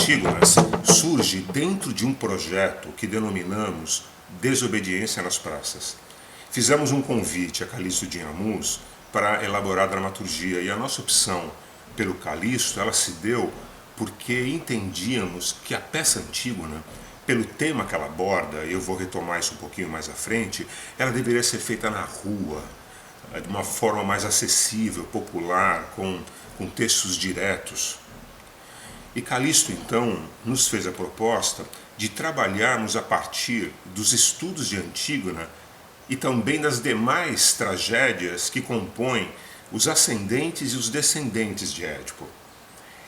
Antígonas surge dentro de um projeto que denominamos Desobediência nas Praças. Fizemos um convite a Calixto de Inhamus para elaborar a dramaturgia, e a nossa opção pelo Calixto, ela se deu porque entendíamos que a peça Antígona, pelo tema que ela aborda, e eu vou retomar isso um pouquinho mais à frente, ela deveria ser feita na rua, de uma forma mais acessível, popular, com textos diretos. E Calixto, então, nos fez a proposta de trabalharmos a partir dos estudos de Antígona e também das demais tragédias que compõem os ascendentes e os descendentes de Édipo.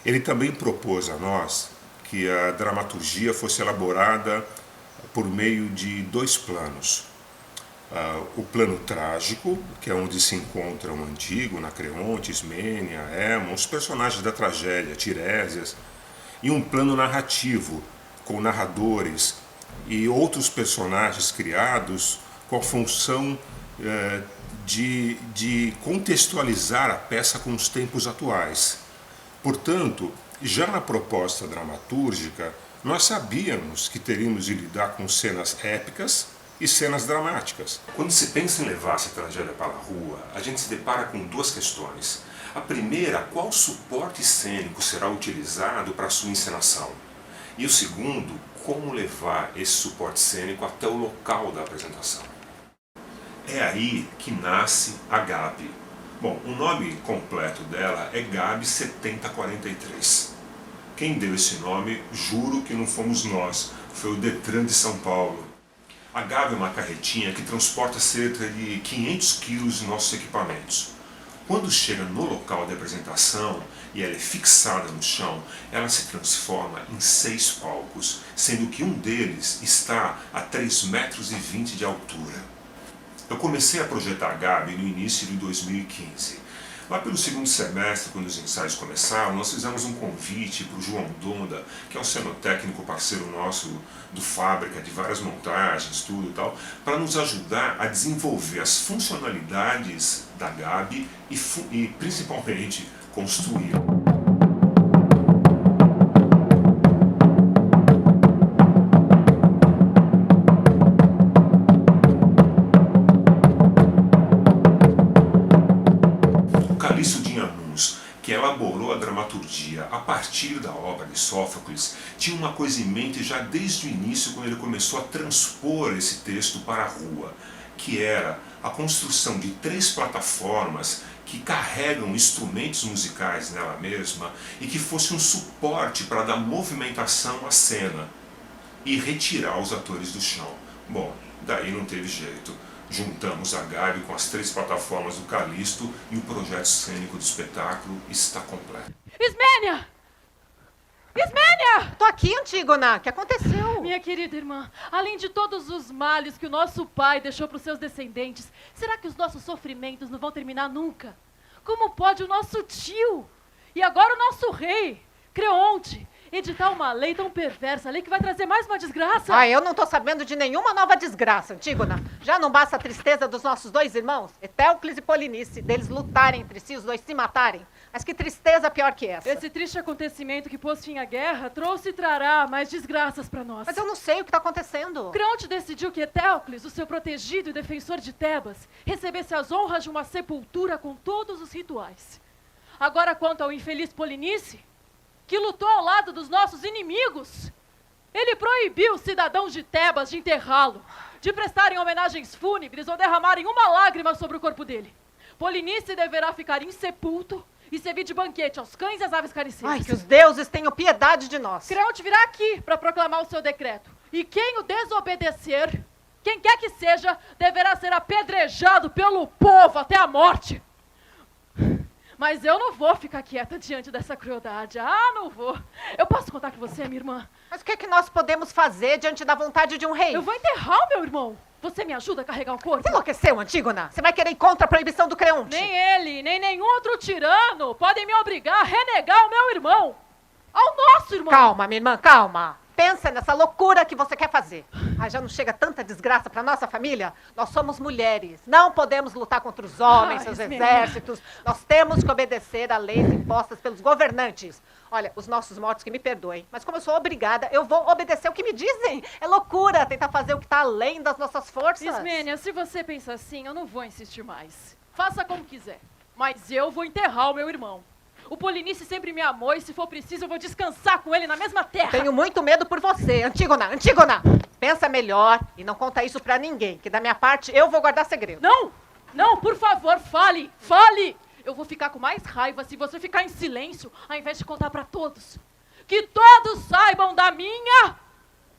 Ele também propôs a nós que a dramaturgia fosse elaborada por meio de dois planos. O plano trágico, que é onde se encontram Antígona, Creonte, Ismênia, Hermon, os personagens da tragédia, Tiresias, e um plano narrativo, com narradores e outros personagens criados com a função de contextualizar a peça com os tempos atuais. Portanto, já na proposta dramatúrgica, nós sabíamos que teríamos de lidar com cenas épicas e cenas dramáticas. Quando se pensa em levar essa tragédia para a rua, a gente se depara com duas questões. A primeira, qual suporte cênico será utilizado para a sua encenação? E o segundo, como levar esse suporte cênico até o local da apresentação? É aí que nasce a Gabi. Bom, o nome completo dela é Gabi 7043. Quem deu esse nome, juro que não fomos nós, foi o Detran de São Paulo. A Gabi é uma carretinha que transporta cerca de 500 quilos de nossos equipamentos. Quando chega no local de apresentação e ela é fixada no chão, ela se transforma em 6 palcos, sendo que um deles está a 3,20 metros de altura. Eu comecei a projetar a Gabi no início de 2015. Lá pelo segundo semestre, quando os ensaios começaram, nós fizemos um convite para o João Donda, que é um cenotécnico parceiro nosso do Fábrica, de várias montagens, tudo e tal, para nos ajudar a desenvolver as funcionalidades da Gabi e principalmente construir. Que elaborou a dramaturgia a partir da obra de Sófocles, tinha uma coisa em mente já desde o início, quando ele começou a transpor esse texto para a rua, que era a construção de 3 plataformas que carregam instrumentos musicais nela mesma e que fosse um suporte para dar movimentação à cena e retirar os atores do chão. Bom, daí não teve jeito. Juntamos a Gabi com as 3 plataformas do Calixto e o projeto cênico do espetáculo está completo. Ismênia! Ismênia! Tô aqui, Antígona. O que aconteceu? Minha querida irmã, além de todos os males que o nosso pai deixou para os seus descendentes, será que os nossos sofrimentos não vão terminar nunca? Como pode o nosso tio e agora o nosso rei, Creonte, editar uma lei tão perversa, lei que vai trazer mais uma desgraça? Ah, eu não tô sabendo de nenhuma nova desgraça, Antígona. Já não basta a tristeza dos nossos 2 irmãos, Etéocles e Polinice, deles lutarem entre si, os 2 se matarem. Mas que tristeza pior que essa. Esse triste acontecimento que pôs fim à guerra trouxe e trará mais desgraças para nós. Mas eu não sei o que tá acontecendo. Creonte decidiu que Etéocles, o seu protegido e defensor de Tebas, recebesse as honras de uma sepultura com todos os rituais. Agora, quanto ao infeliz Polinice, que lutou ao lado dos nossos inimigos, ele proibiu os cidadãos de Tebas de enterrá-lo, de prestarem homenagens fúnebres ou derramarem uma lágrima sobre o corpo dele. Polinice deverá ficar insepulto e servir de banquete aos cães e às aves carniceiras. Ai, que os deuses tenham piedade de nós. Creonte virá aqui para proclamar o seu decreto. E quem o desobedecer, quem quer que seja, deverá ser apedrejado pelo povo até a morte. Mas eu não vou ficar quieta diante dessa crueldade. Ah, não vou. Eu posso contar com você, minha irmã? Mas o que é que nós podemos fazer diante da vontade de um rei? Eu vou enterrar o meu irmão. Você me ajuda a carregar o corpo? Você enlouqueceu, Antígona? Você vai querer ir contra a proibição do Creonte? Nem ele, nem nenhum outro tirano podem me obrigar a renegar o meu irmão. Ao nosso irmão. Calma, minha irmã, calma. pensa nessa loucura que você quer fazer. Ai, já não chega tanta desgraça pra nossa família? Nós somos mulheres. Não podemos lutar contra os homens, seus exércitos. Nós temos que obedecer a leis impostas pelos governantes. Olha, os nossos mortos que me perdoem, mas como eu sou obrigada, eu vou obedecer o que me dizem. É loucura tentar fazer o que tá além das nossas forças. Ismênia, se você pensa assim, eu não vou insistir mais. Faça como quiser, mas eu vou enterrar o meu irmão. O Polinice sempre me amou e se for preciso eu vou descansar com ele na mesma terra. Tenho muito medo por você, Antígona, Antígona. Pensa melhor e não conta isso pra ninguém, que da minha parte eu vou guardar segredo. Não, não, por favor, fale, fale. Eu vou ficar com mais raiva se você ficar em silêncio, ao invés de contar pra todos. Que todos saibam da minha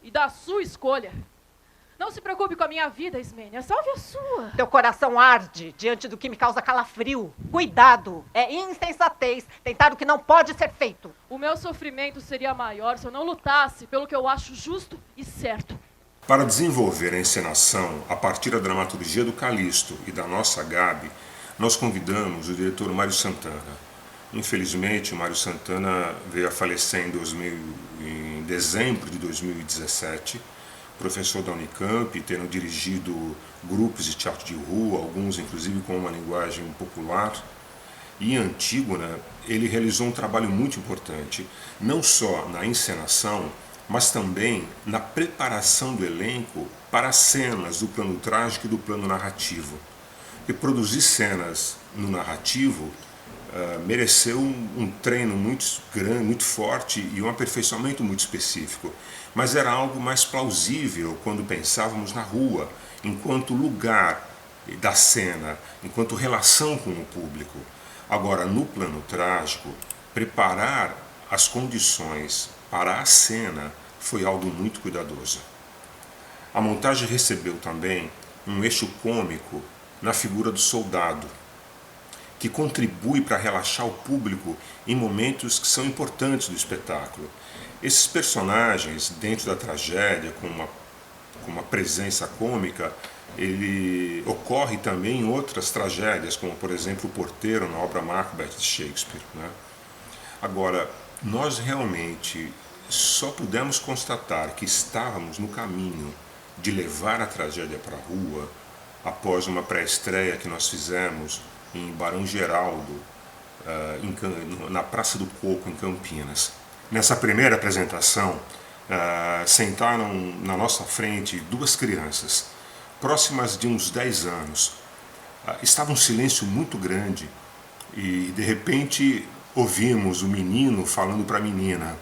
e da sua escolha. Não se preocupe com a minha vida, Ismênia. Salve a sua. Teu coração arde diante do que me causa calafrio. Cuidado. É insensatez tentar o que não pode ser feito. O meu sofrimento seria maior se eu não lutasse pelo que eu acho justo e certo. Para desenvolver a encenação a partir da dramaturgia do Calixto e da nossa Gabi, nós convidamos o diretor Mário Santana. Infelizmente, o Mário Santana veio a falecer em dezembro de 2017, professor da Unicamp, tendo dirigido grupos de teatro de rua, alguns inclusive com uma linguagem popular. E em Antígona, ele realizou um trabalho muito importante, não só na encenação, mas também na preparação do elenco para as cenas do plano trágico e do plano narrativo. E produzir cenas no narrativo mereceu um treino muito grande, muito forte e um aperfeiçoamento muito específico. Mas era algo mais plausível quando pensávamos na rua, enquanto lugar da cena, enquanto relação com o público. Agora, no plano trágico, preparar as condições para a cena foi algo muito cuidadoso. A montagem recebeu também um eixo cômico na figura do soldado, que contribui para relaxar o público em momentos que são importantes do espetáculo. Esses personagens, dentro da tragédia, com uma presença cômica, ele ocorre também em outras tragédias, como, por exemplo, o Porteiro, na obra Macbeth de Shakespeare, né? Agora, nós realmente só pudemos constatar que estávamos no caminho de levar a tragédia para a rua após uma pré-estreia que nós fizemos em Barão Geraldo, na Praça do Coco, em Campinas. Nessa primeira apresentação, sentaram na nossa frente duas crianças, próximas de uns 10 anos. Estava um silêncio muito grande e, de repente, ouvimos o menino falando para a menina: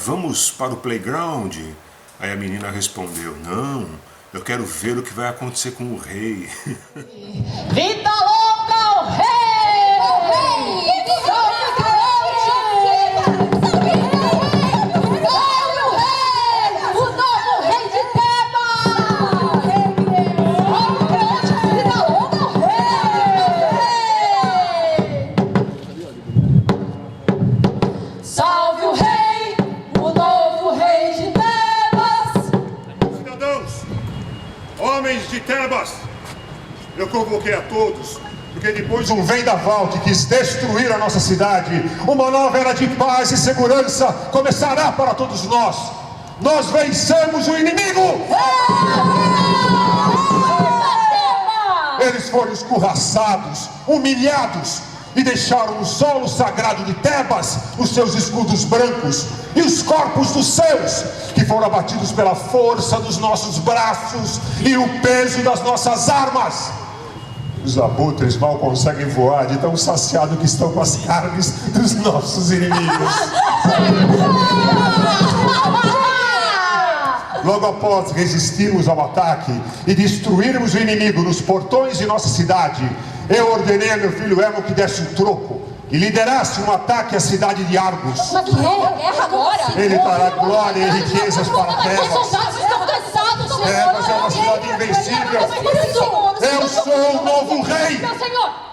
vamos para o playground? Aí a menina respondeu: não, eu quero ver o que vai acontecer com o rei. Vida longa ao rei! De Tebas, eu convoquei a todos, porque depois de um vendaval que quis destruir a nossa cidade, uma nova era de paz e segurança começará para todos nós. Nós vencemos o inimigo! Eles foram escorraçados, humilhados, e deixaram no solo sagrado de Tebas os seus escudos brancos e os corpos dos seus, que foram abatidos pela força dos nossos braços e o peso das nossas armas. Os abutres mal conseguem voar de tão saciados que estão com as carnes dos nossos inimigos. Logo após resistirmos ao ataque e destruirmos o inimigo nos portões de nossa cidade, eu ordenei a meu filho Emo que desse um troco e liderasse um ataque à cidade de Argos. Mas guerra agora? Ele trará glória e riquezas para a terra. Os soldados estão cansados, senhor. Tebas é uma cidade invencível. Eu sou o novo rei. Meu senhor!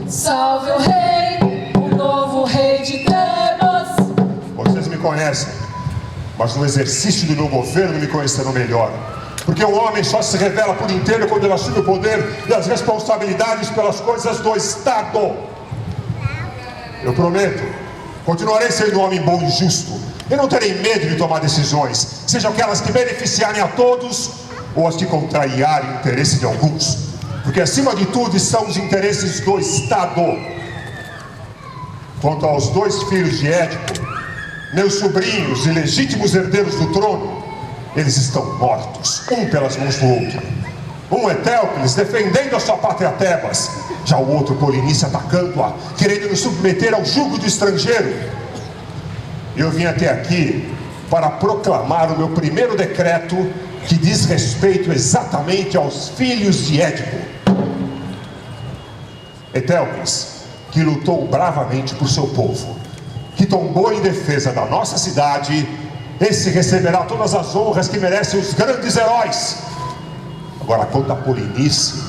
Salve o rei, o novo rei de Tebas. Vocês me conhecem, mas no exercício do meu governo me conhecerão melhor. Porque o homem só se revela por inteiro quando ele assume o poder e as responsabilidades pelas coisas do Estado. Eu prometo, continuarei sendo um homem bom e justo. Eu não terei medo de tomar decisões, sejam aquelas que beneficiarem a todos ou as que contrariarem o interesse de alguns. Porque acima de tudo estão os interesses do Estado. Quanto aos 2 filhos de Édipo, meus sobrinhos e legítimos herdeiros do trono, eles estão mortos, um pelas mãos do outro. Um é Teucles, defendendo a sua pátria Tebas, já o outro Polinice atacando-a, querendo nos submeter ao jugo do estrangeiro. Eu vim até aqui para proclamar o meu primeiro decreto que diz respeito exatamente aos filhos de Édipo. Etéocles, que lutou bravamente por seu povo, que tombou em defesa da nossa cidade, esse receberá todas as honras que merecem os grandes heróis. Agora, quanto a Polinice,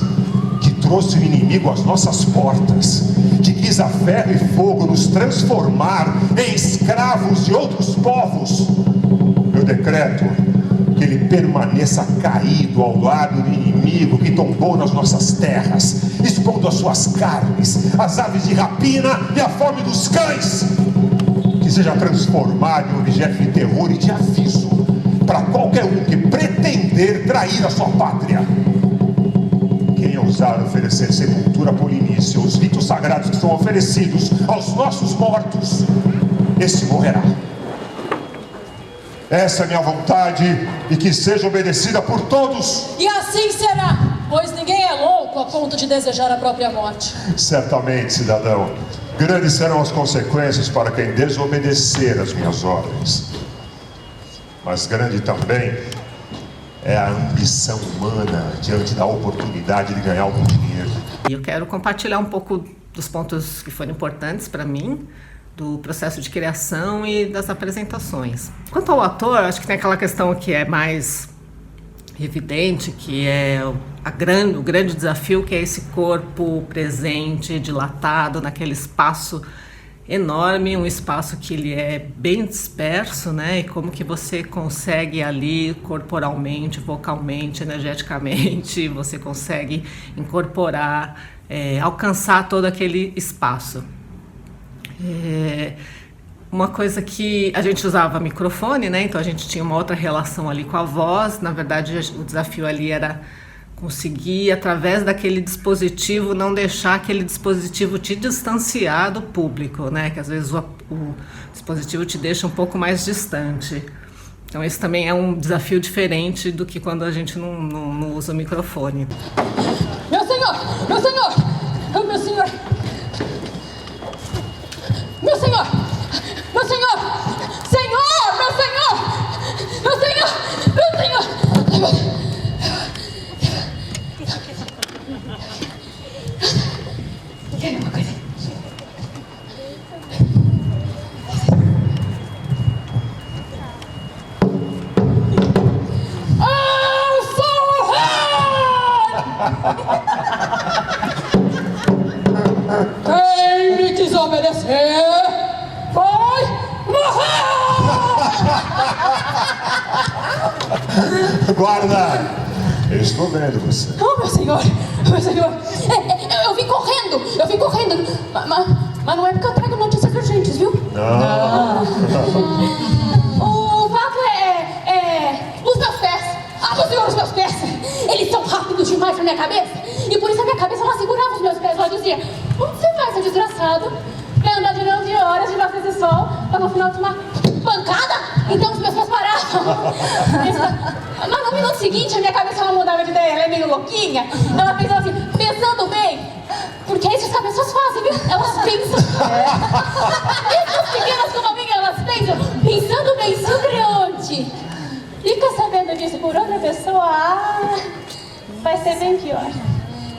que trouxe o inimigo às nossas portas, que quis a ferro e fogo nos transformar em escravos de outros povos, eu decreto que ele permaneça caído ao lado do inimigo que tombou nas nossas terras, expondo as suas carnes, as aves de rapina e a fome dos cães, que seja transformado em objeto de terror e de aviso para qualquer um que pretender trair a sua pátria. Quem ousar oferecer sepultura a Polinice, os ritos sagrados que são oferecidos aos nossos mortos, esse morrerá. Essa é a minha vontade e que seja obedecida por todos. E assim será, pois ninguém é louco a ponto de desejar a própria morte. Certamente, cidadão. Grandes serão as consequências para quem desobedecer às minhas ordens. Mas grande também é a ambição humana diante da oportunidade de ganhar algum dinheiro. Eu quero compartilhar um pouco dos pontos que foram importantes para mim, do processo de criação e das apresentações. Quanto ao ator, acho que tem aquela questão que é mais evidente, que é o grande desafio, que é esse corpo presente, dilatado naquele espaço enorme, um espaço que ele é bem disperso, né? E como que você consegue ali corporalmente, vocalmente, energeticamente, você consegue incorporar, alcançar todo aquele espaço. Uma coisa que a gente usava microfone, né? Então a gente tinha uma outra relação ali com a voz. Na verdade, o desafio ali era conseguir, através daquele dispositivo, não deixar aquele dispositivo te distanciar do público, né? Que às vezes o dispositivo te deixa um pouco mais distante. Então esse também é um desafio diferente do que quando a gente não usa o microfone. Meu senhor! Meu senhor! Meu senhor! Meu senhor! Meu senhor! Senhor! Meu senhor! Meu senhor! Meu senhor! Quer uma coisa? Eu sou o rei! Quem me desobedecer vai morrer! Guarda! Eu estou vendo você. Oh, meu senhor! Meu senhor! Eu vim correndo! Mas não é porque eu trago notícias urgentes, viu? Não. O fato os meus pés! Ah, meu senhor, os meus pés! Eles são rápidos demais pra minha cabeça! E por isso a minha cabeça não segurava os meus pés. Ela dizia: onde você vai, seu desgraçado? Vai andar durante horas debaixo desse sol pra no final tomar pancada? Então os meus pés paravam. Mas no minuto seguinte a minha cabeça não mudava de ideia. Ela é meio louquinha. Ela pensava assim, pensando bem. Porque é isso que as cabeças fazem, viu? Elas pensam. Pessoas pequenas como a minha, elas pensam. Pensando bem sobre onde? Fica sabendo disso por outra pessoa, vai ser bem pior.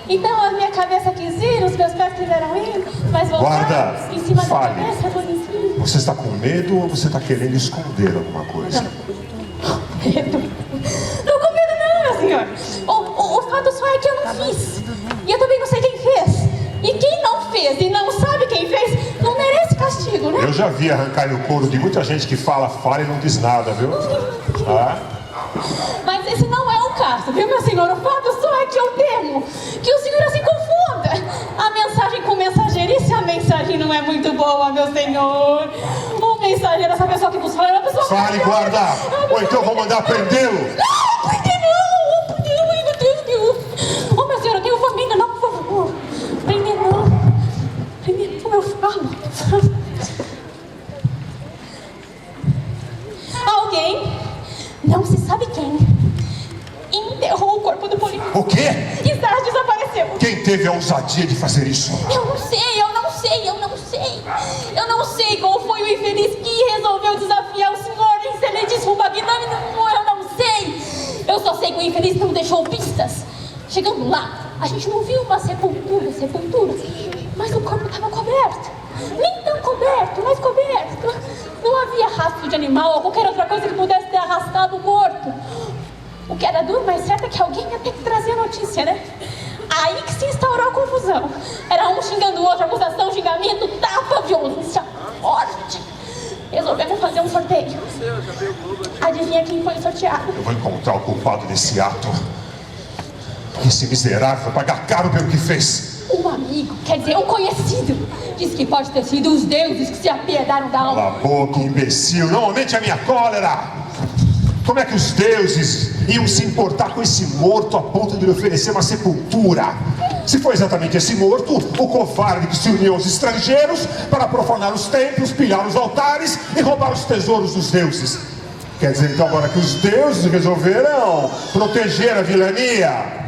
Então a minha cabeça quis ir, os meus pés quiseram ir, mas voltar Guarda, em cima fale. da cabeça, por em cima. Você está com medo ou você está querendo esconder alguma coisa? Medo? Não com medo não, meu senhor. O fato só é que eu não fiz. E eu também não sei quem fez. E quem não fez e não sabe quem fez, não merece castigo, né? Eu já vi arrancar no couro de muita gente que fala e não diz nada, viu? Ah? Mas esse não é o caso. caso, viu, meu senhor? O fato só é que eu temo que o senhor se confunda a mensagem com mensageiro. E se a mensagem não é muito boa, meu senhor? O mensageiro, essa pessoa que vos fala, é uma pessoa... Fale, guarda! Ou então vou mandar prendê-lo! Não, prender não! Meu Deus! Ô, meu senhor, eu tenho família, não, por favor. Prender não. Prender como eu falo. Alguém, não se sabe quem, enterrou o corpo do Polínico. O quê? E Sara desapareceu. Quem teve a ousadia de fazer isso? Eu não sei. Eu não sei qual foi o infeliz que resolveu desafiar o senhor excelentíssimo magnânimo. Eu não sei. Eu só sei que o infeliz não deixou pistas. Chegando lá, a gente não viu uma sepultura, mas o corpo estava coberto. Nem tão coberto, mas coberto. Não havia rastro de animal ou qualquer outra coisa que pudesse ter arrastado o morto. O que era duro, mas certo é que alguém ia ter que trazer a notícia, né? Aí que se instaurou a confusão. Era um xingando o outro, acusação, xingamento, tapa, violência, morte. Resolvemos fazer um sorteio. Adivinha quem foi sorteado? Eu vou encontrar o culpado desse ato. Esse miserável vai pagar caro pelo que fez. Um amigo, quer dizer, um conhecido, diz que pode ter sido os deuses que se apiedaram da alma. Cala a boca, imbecil. Não aumente a minha cólera. Como é que os deuses iam se importar com esse morto a ponto de lhe oferecer uma sepultura? Se foi exatamente esse morto, o covarde que se uniu aos estrangeiros para profanar os templos, pilhar os altares e roubar os tesouros dos deuses. Quer dizer então agora que os deuses resolveram proteger a vilania?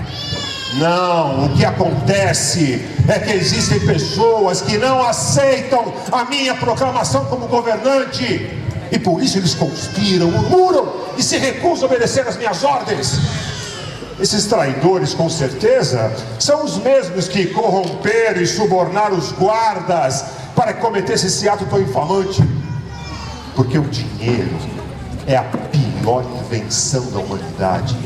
Não, o que acontece é que existem pessoas que não aceitam a minha proclamação como governante. E por isso eles conspiram, murmuram e se recusam a obedecer às minhas ordens. Esses traidores, com certeza, são os mesmos que corromperam e subornaram os guardas para que cometesse esse ato tão infamante. Porque o dinheiro é a pior invenção da humanidade.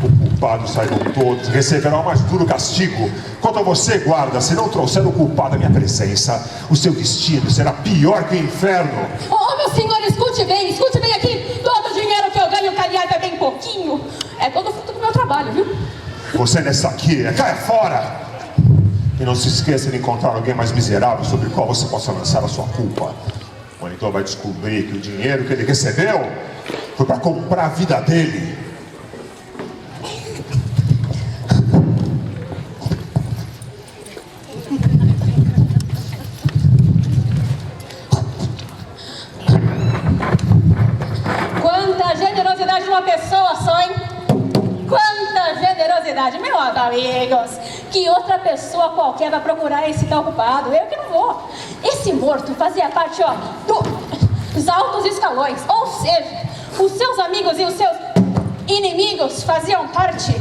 O culpado, saibam todos, receberá o mais duro castigo. Quanto a você, guarda, se não trouxer o culpado à minha presença, o seu destino será pior que o inferno. Oh, meu senhor, escute bem aqui. Todo o dinheiro que eu ganho, que aliás é bem pouquinho, é todo fruto do meu trabalho, viu? Você nessa aqui, caia fora! E não se esqueça de encontrar alguém mais miserável sobre o qual você possa lançar a sua culpa. O então vai descobrir que o dinheiro que ele recebeu foi para comprar a vida dele. Meus amigos, que outra pessoa qualquer vai procurar esse tal culpado? Eu que não vou. Esse morto fazia parte, dos altos escalões, ou seja, os seus amigos e os seus inimigos faziam parte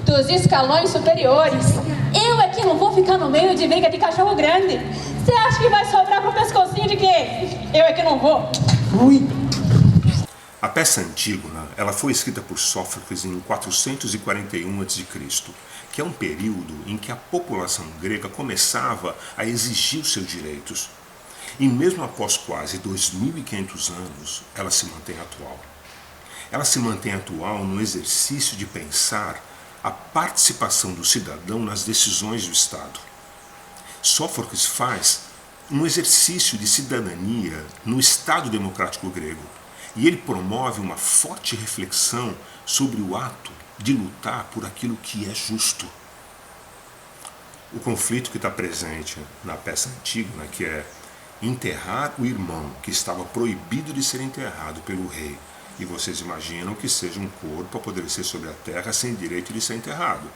dos escalões superiores. Eu é que não vou ficar no meio de briga de cachorro grande. Você acha que vai sobrar pro pescocinho de quem? Eu é que não vou. Fui. A peça Antígona, ela foi escrita por Sófocles em 441 a.C., que é um período em que a população grega começava a exigir os seus direitos. E mesmo após quase 2.500 anos, ela se mantém atual. Ela se mantém atual no exercício de pensar a participação do cidadão nas decisões do Estado. Sófocles faz um exercício de cidadania no Estado democrático grego. E ele promove uma forte reflexão sobre o ato de lutar por aquilo que é justo. O conflito que está presente na peça Antígona, que é enterrar o irmão que estava proibido de ser enterrado pelo rei. E vocês imaginam que seja um corpo a poder ser sobre a terra sem direito de ser enterrado.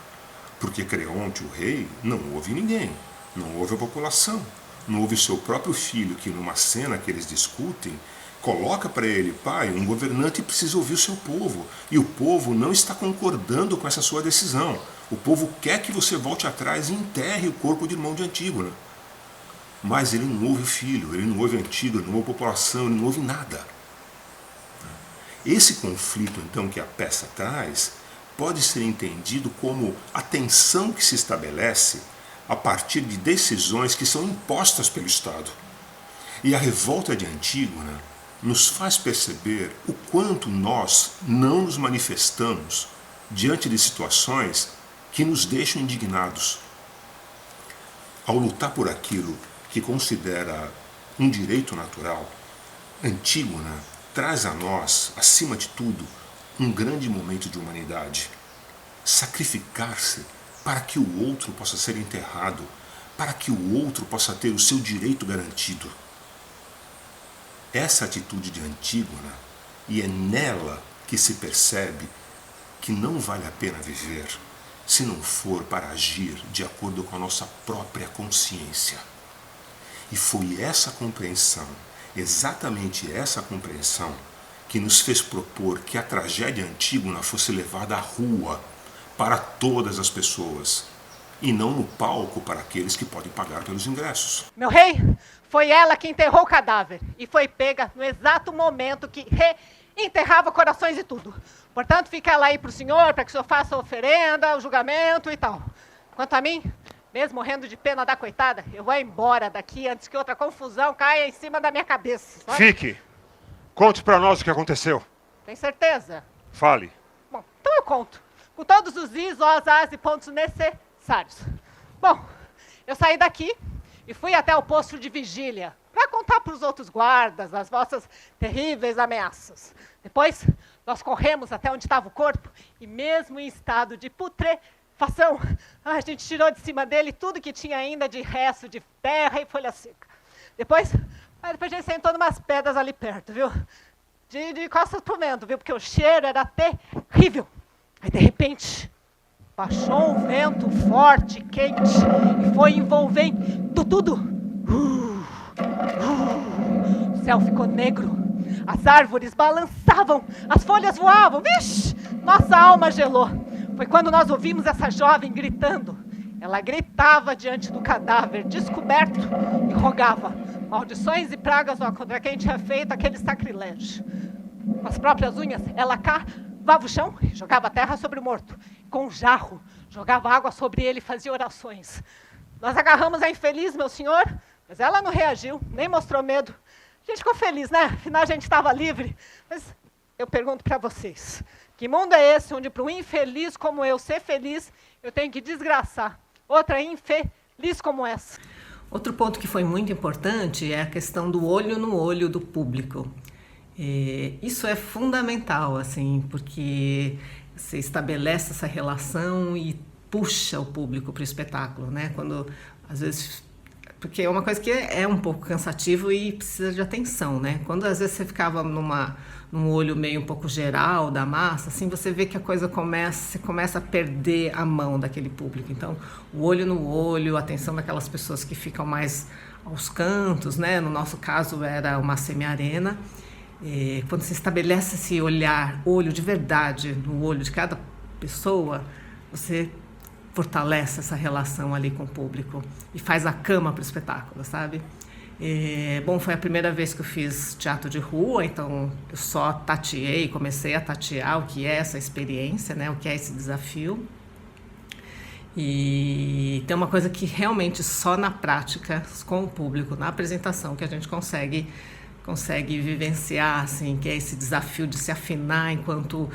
Porque Creonte, o rei, não ouve ninguém, não ouve a população, não ouve seu próprio filho, que numa cena que eles discutem, coloca para ele: pai, um governante precisa ouvir o seu povo, e o povo não está concordando com essa sua decisão. O povo quer que você volte atrás e enterre o corpo de irmão de Antígona. Mas ele não ouve o filho, ele não ouve Antígona, não ouve a população, ele não ouve nada. Esse conflito, então, que a peça traz, pode ser entendido como a tensão que se estabelece a partir de decisões que são impostas pelo Estado. E a revolta de Antígona nos faz perceber o quanto nós não nos manifestamos diante de situações que nos deixam indignados. Ao lutar por aquilo que considera um direito natural, Antígona traz a nós, acima de tudo, um grande momento de humanidade. Sacrificar-se para que o outro possa ser enterrado, para que o outro possa ter o seu direito garantido. Essa atitude de Antígona, e é nela que se percebe que não vale a pena viver se não for para agir de acordo com a nossa própria consciência. E foi essa compreensão, exatamente essa compreensão, que nos fez propor que a tragédia Antígona fosse levada à rua para todas as pessoas, e não no palco para aqueles que podem pagar pelos ingressos. Meu rei, foi ela que enterrou o cadáver e foi pega no exato momento que enterrava corações e tudo. Portanto, fica ela aí para o senhor, para que o senhor faça a oferenda, o julgamento e tal. Quanto a mim, mesmo morrendo de pena da coitada, eu vou embora daqui antes que outra confusão caia em cima da minha cabeça. Sabe? Fique. Conte para nós o que aconteceu. Tem certeza? Fale. Bom, então eu conto. Com todos os is, os, as e pontos necessários. Bom, eu saí daqui e fui até o posto de vigília para contar para os outros guardas as vossas terríveis ameaças. Depois, nós corremos até onde estava o corpo e mesmo em estado de putrefação, a gente tirou de cima dele tudo que tinha ainda de resto de terra e folha seca. Depois a gente sentou numas pedras ali perto, viu? De costas pro vento, viu? Porque o cheiro era terrível. Aí, de repente, baixou um vento forte, quente, e foi envolvendo tudo. O céu ficou negro, as árvores balançavam, as folhas voavam. Vixe, nossa alma gelou. Foi quando nós ouvimos essa jovem gritando. Ela gritava diante do cadáver descoberto e rogava maldições e pragas contra quem tinha feito aquele sacrilégio. Com as próprias unhas, ela cavava o chão e jogava a terra sobre o morto. Com um jarro, jogava água sobre ele e fazia orações. Nós agarramos a infeliz, meu senhor, mas ela não reagiu, nem mostrou medo. A gente ficou feliz, né? Afinal, a gente estava livre. Mas eu pergunto para vocês, que mundo é esse onde para um infeliz como eu ser feliz, eu tenho que desgraçar outra infeliz como essa? Outro ponto que foi muito importante é a questão do olho no olho do público. Isso é fundamental, assim, porque você estabelece essa relação e puxa o público para o espetáculo, né? Quando, às vezes, porque é uma coisa que é um pouco cansativo e precisa de atenção, né? Quando, às vezes, você ficava num olho meio um pouco geral da massa, assim, você vê que a coisa começa a perder a mão daquele público. Então, o olho no olho, a atenção daquelas pessoas que ficam mais aos cantos, né? No nosso caso, era uma semi-arena. Quando você estabelece esse olho de verdade no olho de cada pessoa, você fortalece essa relação ali com o público e faz a cama para o espetáculo, sabe? Bom, foi a primeira vez que eu fiz teatro de rua, então eu só comecei a tatear o que é essa experiência, né? O que é esse desafio. E tem uma coisa que realmente só na prática, com o público, na apresentação, que a gente consegue vivenciar, assim, que é esse desafio de se afinar enquanto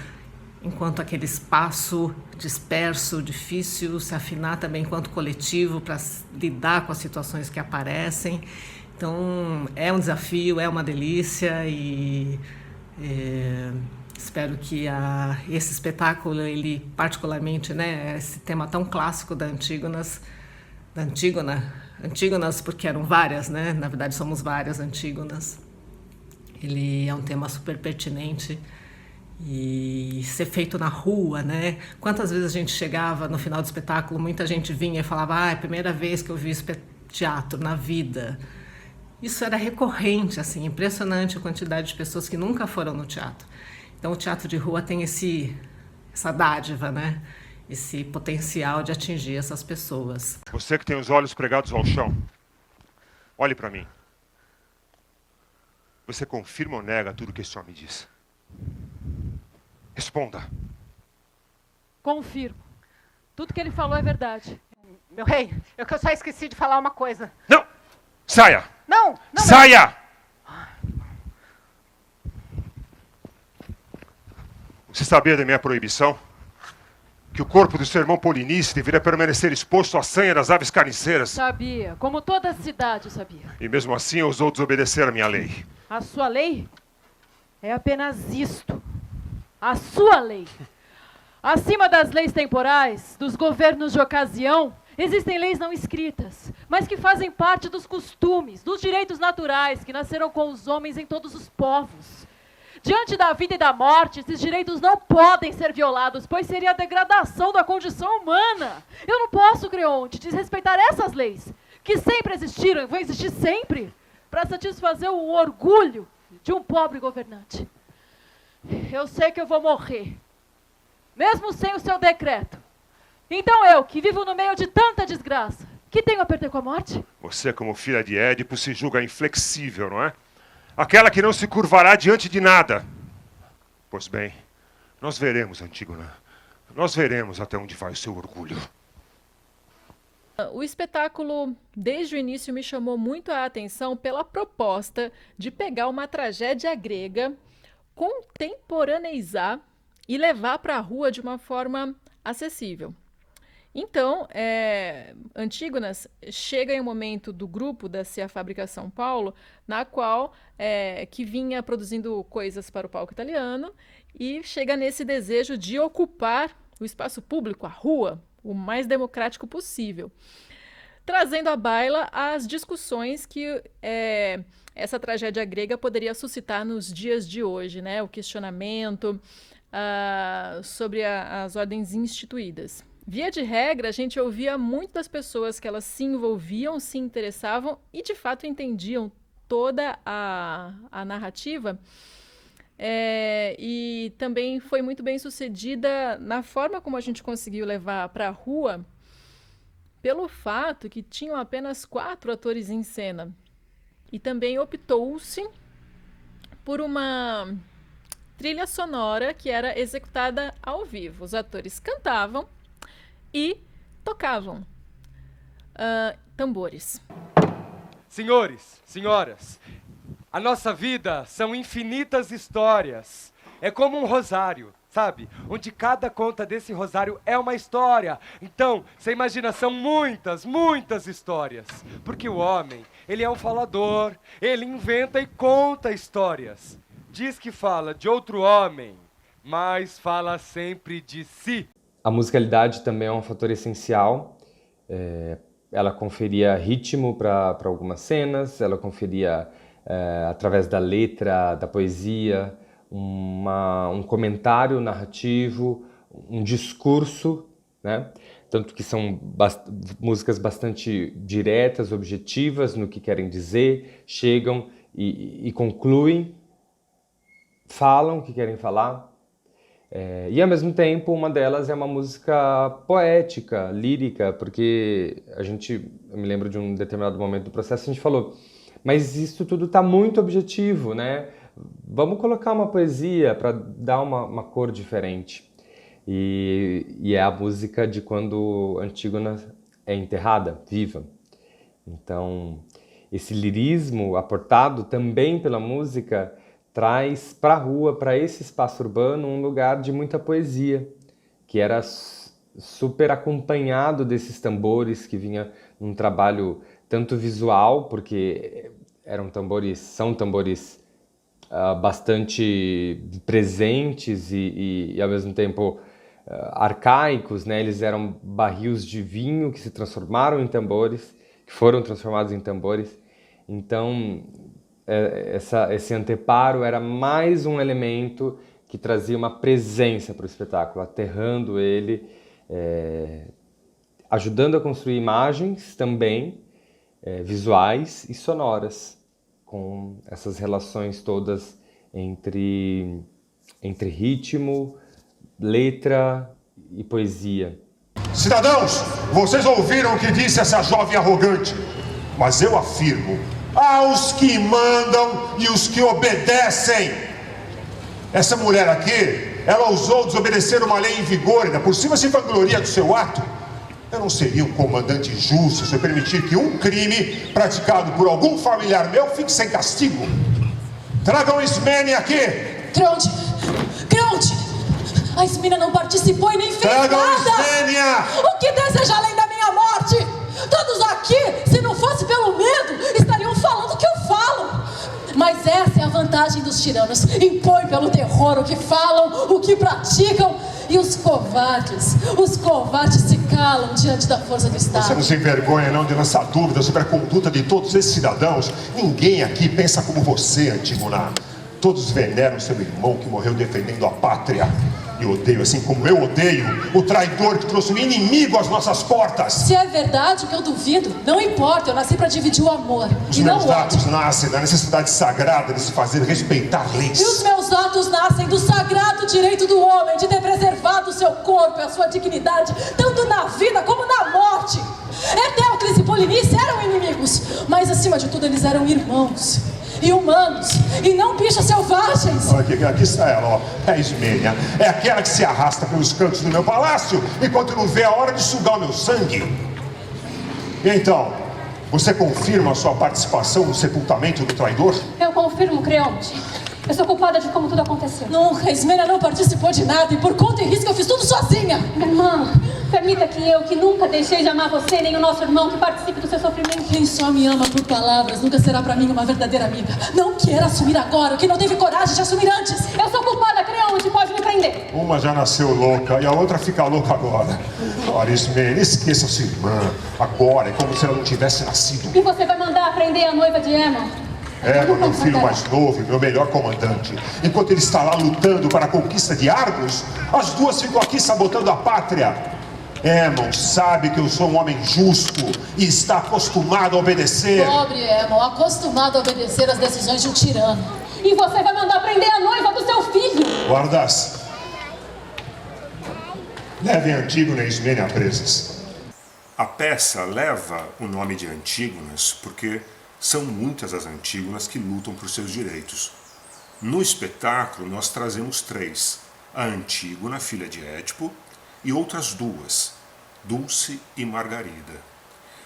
aquele espaço disperso, difícil, se afinar também enquanto coletivo para lidar com as situações que aparecem. Então, é um desafio, é uma delícia e espero que esse espetáculo, ele particularmente, né, esse tema tão clássico da Antígona, porque eram várias, né, na verdade somos várias Antígonas. Ele é um tema super pertinente e ser feito na rua, né? Quantas vezes a gente chegava no final do espetáculo, muita gente vinha e falava, é a primeira vez que eu vi teatro na vida. Isso era recorrente, assim, impressionante a quantidade de pessoas que nunca foram no teatro. Então o teatro de rua tem essa dádiva, né? Esse potencial de atingir essas pessoas. Você que tem os olhos pregados ao chão, olhe para mim. Você confirma ou nega tudo que esse homem diz? Responda. Confirmo. Tudo que ele falou é verdade. Meu rei, eu só esqueci de falar uma coisa. Não! Saia! Não! Saia! Você sabia da minha proibição? Que o corpo do seu irmão Polinice deveria permanecer exposto à sanha das aves carniceiras. Sabia, como toda a cidade sabia. E mesmo assim ousou desobedecer a minha lei. A sua lei é apenas isto. A sua lei. Acima das leis temporais, dos governos de ocasião, existem leis não escritas, mas que fazem parte dos costumes, dos direitos naturais que nasceram com os homens em todos os povos. Diante da vida e da morte, esses direitos não podem ser violados, pois seria a degradação da condição humana. Eu não posso, Creonte, desrespeitar essas leis, que sempre existiram e vão existir sempre, para satisfazer o orgulho de um pobre governante. Eu sei que eu vou morrer, mesmo sem o seu decreto. Então eu, que vivo no meio de tanta desgraça, que tenho a perder com a morte? Você, como filha de Édipo, se julga inflexível, não é? Aquela que não se curvará diante de nada. Pois bem, nós veremos, Antígona. Nós veremos até onde vai o seu orgulho. O espetáculo, desde o início, me chamou muito a atenção pela proposta de pegar uma tragédia grega, contemporaneizar e levar para a rua de uma forma acessível. Então, Antígonas chega em um momento do grupo da Cia Fábrica São Paulo, na qual que vinha produzindo coisas para o palco italiano e chega nesse desejo de ocupar o espaço público, a rua, o mais democrático possível, trazendo à baila as discussões que essa tragédia grega poderia suscitar nos dias de hoje, né? O questionamento sobre as ordens instituídas. Via de regra, a gente ouvia muito das pessoas que elas se envolviam, se interessavam e, de fato, entendiam toda a narrativa. E também foi muito bem sucedida na forma como a gente conseguiu levar para a rua, pelo fato que tinham apenas 4 atores em cena. E também optou-se por uma trilha sonora que era executada ao vivo. Os atores cantavam e tocavam tambores. Senhores, senhoras, a nossa vida são infinitas histórias. É como um rosário, sabe? Onde cada conta desse rosário é uma história. Então, você imagina, são muitas, muitas histórias. Porque o homem, ele é um falador, ele inventa e conta histórias. Diz que fala de outro homem, mas fala sempre de si. A musicalidade também é um fator essencial. Ela conferia ritmo para algumas cenas, ela conferia, através da letra, da poesia, um comentário narrativo, um discurso, né? Tanto que são músicas bastante diretas, objetivas no que querem dizer, chegam e concluem, falam o que querem falar. E ao mesmo tempo uma delas é uma música poética, lírica, porque eu me lembro de um determinado momento do processo, a gente falou, mas isso tudo está muito objetivo, né? Vamos colocar uma poesia para dar uma cor diferente. E é a música de quando Antígona é enterrada, viva. Então, esse lirismo aportado também pela música traz para a rua, para esse espaço urbano, um lugar de muita poesia, que era super acompanhado desses tambores, que vinha num trabalho tanto visual, porque são tambores bastante presentes e ao mesmo tempo arcaicos, né? Eles eram barris de vinho que se transformaram em tambores, que foram transformados em tambores. Então, esse anteparo era mais um elemento que trazia uma presença para o espetáculo, aterrando ele, ajudando a construir imagens também, visuais e sonoras, com essas relações todas entre ritmo, letra e poesia. Cidadãos, vocês ouviram o que disse essa jovem arrogante, mas eu afirmo, aos que mandam e os que obedecem. Essa mulher aqui, ela ousou desobedecer uma lei em vigor, ainda por cima se vangloria do seu ato. Eu não seria um comandante justo se eu permitir que um crime praticado por algum familiar meu fique sem castigo. Tragam Ismene aqui! Creonte! A Ismênia não participou e nem fez Tragam a nada. Ismênia! O que deseja além da minha morte? Todos aqui, se não fosse pelo medo, estariam falando o que eu falo. Mas essa é a vantagem dos tiranos. Impõem pelo terror o que falam, o que praticam. E os covardes se calam diante da força do Estado. Você não se envergonha não de lançar dúvidas sobre a conduta de todos esses cidadãos? Ninguém aqui pensa como você, Antígona. Todos veneram seu irmão que morreu defendendo a pátria. E odeio, assim como eu odeio, o traidor que trouxe o inimigo às nossas portas. Se é verdade, o que eu duvido, não importa, eu nasci para dividir o amor. Os e não meus o atos ódio. nascem da necessidade sagrada de se fazer respeitar leis. E os meus atos nascem do sagrado direito do homem de ter preservado o seu corpo e a sua dignidade, tanto na vida como na morte. Eteocles e Polinice eram inimigos, mas acima de tudo eles eram irmãos. E humanos, e não bichos selvagens. Olha aqui está ela, ó. É a Ismênia. É aquela que se arrasta pelos cantos do meu palácio enquanto não vê a hora de sugar o meu sangue. E então, você confirma a sua participação no sepultamento do traidor? Eu confirmo, Creonte. Eu sou culpada de como tudo aconteceu. Nunca, Ismênia não participou de nada e por conta e risco eu fiz tudo sozinha. Minha irmã, permita que eu, que nunca deixei de amar você, nem o nosso irmão, que participe do seu sofrimento. Quem só me ama por palavras nunca será pra mim uma verdadeira amiga. Não queira assumir agora o que não teve coragem de assumir antes. Eu sou culpada, Creonte, pode me prender. Uma já nasceu louca e a outra fica louca agora. Ora, Ismênia, esqueça sua irmã. Agora é como se ela não tivesse nascido. E você vai mandar prender a noiva de Aemon? É, meu filho mais novo e meu melhor comandante. Enquanto ele está lá lutando para a conquista de Argos, as duas ficam aqui sabotando a pátria. Aemon sabe que eu sou um homem justo e está acostumado a obedecer. Pobre Aemon, acostumado a obedecer às decisões de um tirano. E você vai mandar prender a noiva do seu filho? Guardas, levem Antígona e Ismênia presas. A peça leva o nome de Antígonas porque são muitas as Antígonas que lutam por seus direitos. No espetáculo nós trazemos 3, a Antígona, filha de Édipo, e outras 2, Dulce e Margarida.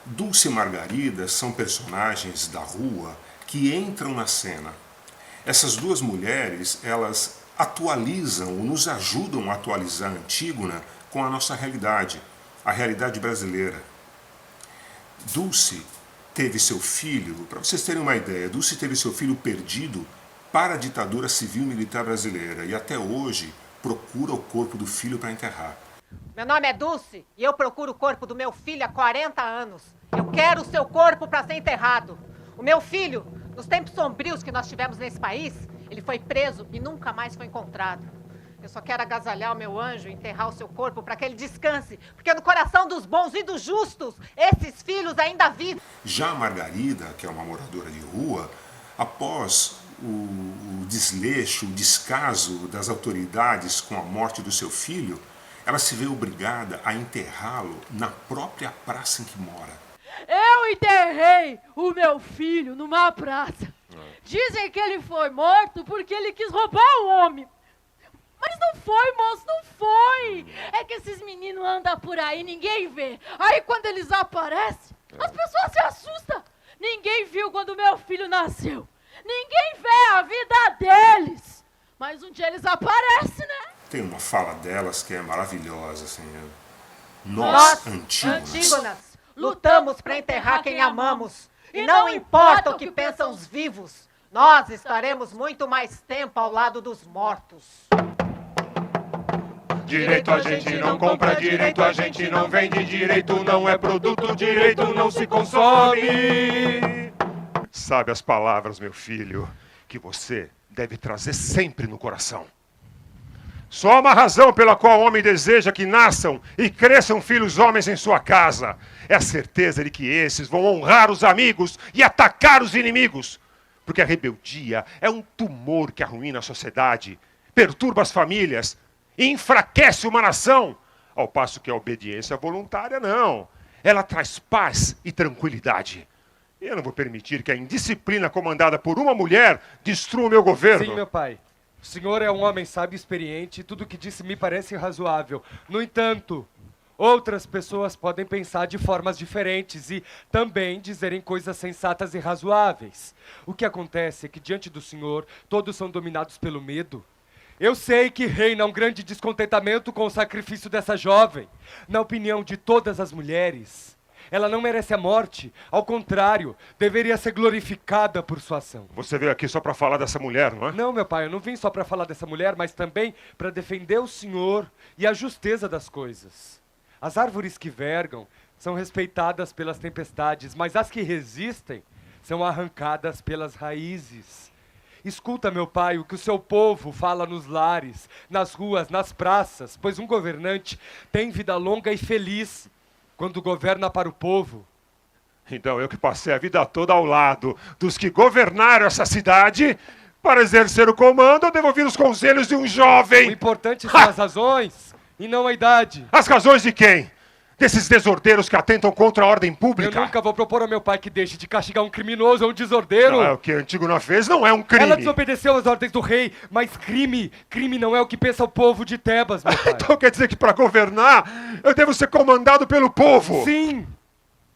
Dulce e Margarida são personagens da rua que entram na cena. Essas 2 mulheres, elas atualizam ou nos ajudam a atualizar Antígona com a nossa realidade, a realidade brasileira. Dulce teve seu filho, para vocês terem uma ideia, Dulce teve seu filho perdido para a ditadura civil-militar brasileira e até hoje procura o corpo do filho para enterrar. Meu nome é Dulce e eu procuro o corpo do meu filho há 40 anos. Eu quero o seu corpo para ser enterrado. O meu filho, nos tempos sombrios que nós tivemos nesse país, ele foi preso e nunca mais foi encontrado. Eu só quero agasalhar o meu anjo e enterrar o seu corpo para que ele descanse, porque no coração dos bons e dos justos, esses filhos ainda vivem. Já a Margarida, que é uma moradora de rua, após o desleixo, o descaso das autoridades com a morte do seu filho, ela se vê obrigada a enterrá-lo na própria praça em que mora. Eu enterrei o meu filho numa praça. Dizem que ele foi morto porque ele quis roubar o homem. Mas não foi, moço, não foi. É que esses meninos andam por aí, ninguém vê. Aí quando eles aparecem, as pessoas se assustam. Ninguém viu quando meu filho nasceu. Ninguém vê a vida deles. Mas um dia eles aparecem, né? Tem uma fala delas que é maravilhosa, assim. Nós, Antígonas, lutamos para enterrar quem amamos. E não importa o que pensam os vivos, nós estaremos muito mais tempo ao lado dos mortos. Direito a gente não compra, direito a gente não vende, direito não é produto, direito não se consome. Sabe as palavras, meu filho, que você deve trazer sempre no coração. Só há uma razão pela qual o homem deseja que nasçam e cresçam filhos homens em sua casa. É a certeza de que esses vão honrar os amigos e atacar os inimigos. Porque a rebeldia é um tumor que arruína a sociedade, perturba as famílias e enfraquece uma nação. Ao passo que a obediência voluntária, não. Ela traz paz e tranquilidade. E eu não vou permitir que a indisciplina comandada por uma mulher destrua o meu governo. Sim, meu pai. O senhor é um homem sábio e experiente e tudo o que disse me parece razoável. No entanto, outras pessoas podem pensar de formas diferentes e também dizerem coisas sensatas e razoáveis. O que acontece é que diante do senhor, todos são dominados pelo medo. Eu sei que reina um grande descontentamento com o sacrifício dessa jovem. Na opinião de todas as mulheres, ela não merece a morte. Ao contrário, deveria ser glorificada por sua ação. Você veio aqui só para falar dessa mulher, não é? Não, meu pai, eu não vim só para falar dessa mulher, mas também para defender o Senhor e a justeza das coisas. As árvores que vergam são respeitadas pelas tempestades, mas as que resistem são arrancadas pelas raízes. Escuta, meu pai, o que o seu povo fala nos lares, nas ruas, nas praças, pois um governante tem vida longa e feliz quando governa para o povo. Então eu que passei a vida toda ao lado dos que governaram essa cidade, para exercer o comando, eu devo ouvir os conselhos de um jovem. O importante são as razões e não a idade. As razões de quem? Desses desordeiros que atentam contra a ordem pública. Eu nunca vou propor ao meu pai que deixe de castigar um criminoso ou um desordeiro. Não é o que a Antígona fez, não é um crime. Ela desobedeceu às ordens do rei, mas crime não é o que pensa o povo de Tebas, meu pai. Então quer dizer que para governar, eu devo ser comandado pelo povo?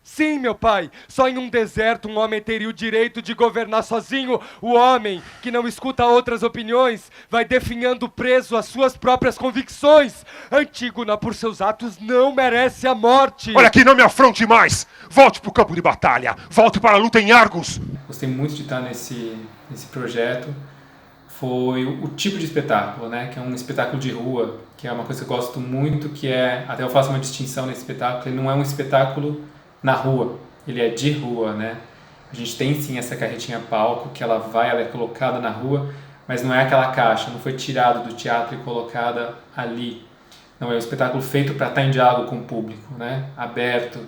Sim, meu pai. Só em um deserto um homem teria o direito de governar sozinho. O homem que não escuta outras opiniões vai definhando preso às suas próprias convicções. Antígona, por seus atos, não merece a morte. Olha aqui, não me afronte mais. Volte para o campo de batalha. Volte para a luta em Argos. Gostei muito de estar nesse projeto. Foi o tipo de espetáculo, né? Que é um espetáculo de rua, que é uma coisa que eu gosto muito, que é, até eu faço uma distinção nesse espetáculo, ele não é um espetáculo na rua, ele é de rua, né? A gente tem sim essa carretinha palco, que ela é colocada na rua, mas não é aquela caixa, não foi tirado do teatro e colocada ali. Não, é um espetáculo feito para estar em diálogo com o público, né? Aberto.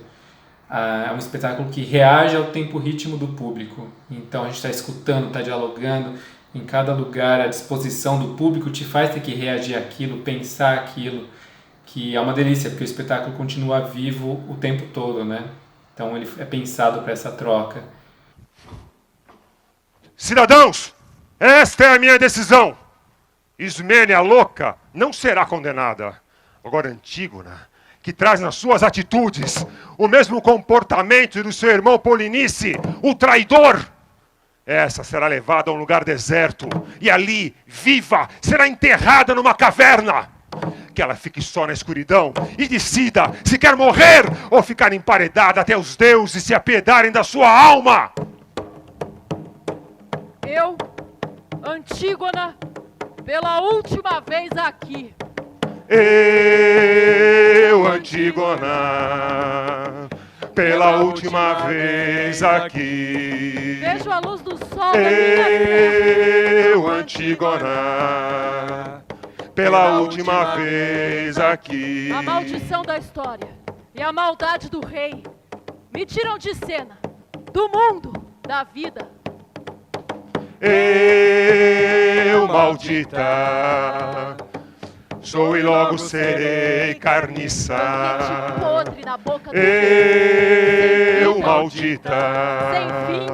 É um espetáculo que reage ao tempo ritmo do público. Então a gente está escutando, está dialogando. Em cada lugar, a disposição do público te faz ter que reagir àquilo, pensar aquilo, que é uma delícia, porque o espetáculo continua vivo o tempo todo, né? Então ele é pensado para essa troca. Cidadãos, esta é a minha decisão. Ismênia, louca, não será condenada. Agora Antígona, que traz nas suas atitudes o mesmo comportamento do seu irmão Polinice, o traidor, essa será levada a um lugar deserto e ali, viva, será enterrada numa caverna. Que ela fique só na escuridão e decida se quer morrer ou ficar emparedada até os deuses se apiedarem da sua alma. Eu, Antígona, pela última vez aqui. Eu, Antígona, pela última vez aqui. Vejo a luz do sol da minha terra. Eu, Antígona, pela última vez aqui. A maldição da história e a maldade do rei me tiram de cena, do mundo, da vida. Eu, maldita, sou e logo serei carniça. Podre na boca do Eu, maldita, sem fim,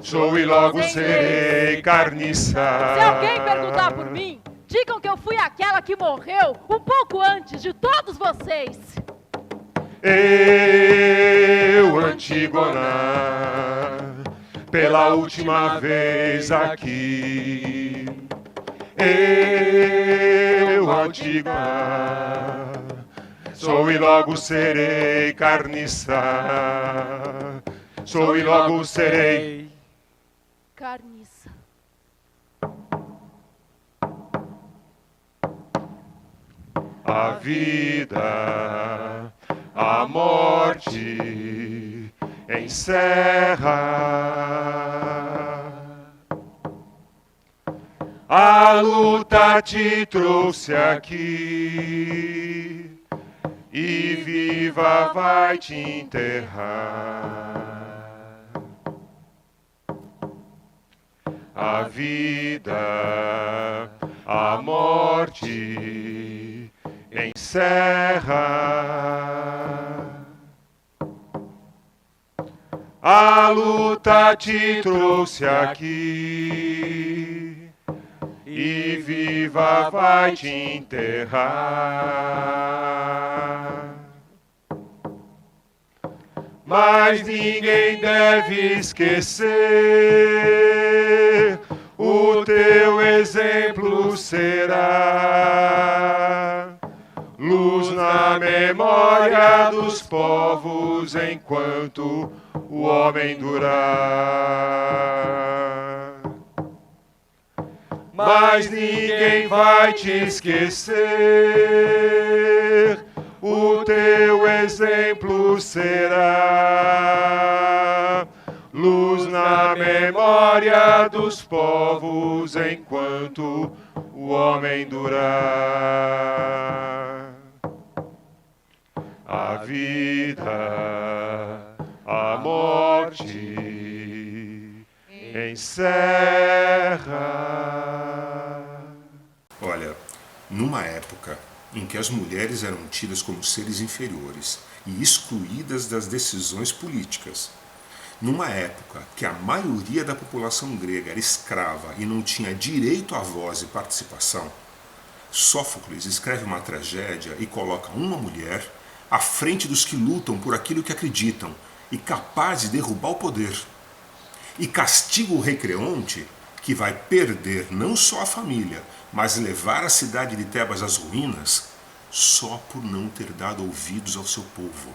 sou e logo serei carniça. Se alguém perguntar por mim, digam que eu fui aquela que morreu um pouco antes de todos vocês. Eu, Antígona, pela última vez aqui. Eu, Antígona, sou e logo serei carniça. Sou e logo serei carniça. A vida, a morte encerra. A luta te trouxe aqui e viva vai te enterrar. A vida, a morte encerra. A luta te trouxe aqui e viva vai te enterrar. Mas ninguém deve esquecer, o teu exemplo será dos povos enquanto o homem durar. Mas ninguém vai te esquecer, o teu exemplo será luz na memória dos povos enquanto o homem durar. A vida, a morte encerra. Olha, numa época em que as mulheres eram tidas como seres inferiores e excluídas das decisões políticas, numa época que a maioria da população grega era escrava e não tinha direito à voz e participação, Sófocles escreve uma tragédia e coloca uma mulher à frente dos que lutam por aquilo que acreditam e capaz de derrubar o poder. E castiga o rei Creonte, que vai perder não só a família, mas levar a cidade de Tebas às ruínas, só por não ter dado ouvidos ao seu povo.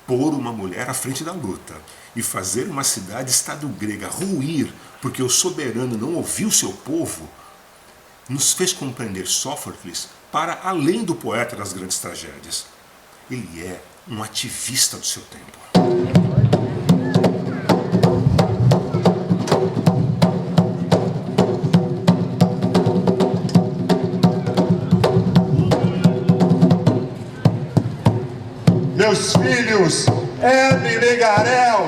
Pôr uma mulher à frente da luta e fazer uma cidade-estado grega ruir porque o soberano não ouviu seu povo, nos fez compreender Sófocles para além do poeta das grandes tragédias. Ele é um ativista do seu tempo. Meus filhos, Herme e Megarel,